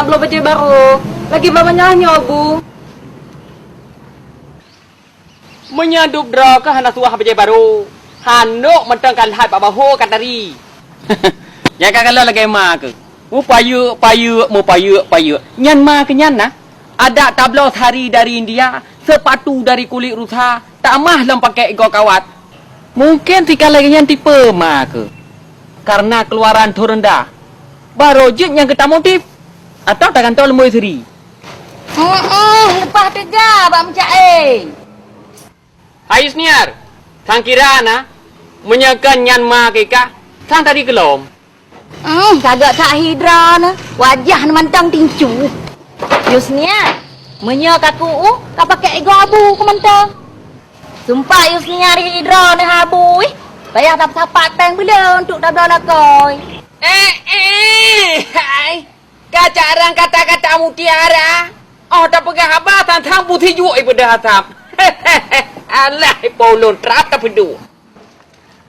belum baju baru. Lagi banyaknya, Bu. Menyadup draw ke hana suah bejai baru. Hanuk mentengkan hai pak bahu katari. Ya kalau lagi mak ke. Mu payu. Nyan ma ke nyan nah. Ada tablos hari dari India, sepatu dari kulit rusa, tak mah lem pakai ego kawat. Mungkin tika lagi nyan tipe mak ke. Karena keluaran tu rendah. Barojit yang kita motif. Atau takkan tahu lemui seri. Lepas tu je, Abang Macak Hai Isniar, sang kira na menyakan nyan ma ke kah? Sang tadi kelom. Kagak tak hidra na. Wajah na mantang tincu. Yusnia, menyo kaku kau pakai ego abu ke mantang. Sumpah Yusnia hidra na habu. Bayar tak sapat tang bila untuk dah belah koi. Hai. Kacarang kata-kata mutiara. Oh, tak pegang habatan tang putih juga ibu dah hatap. Alah, polon trap tak pedu.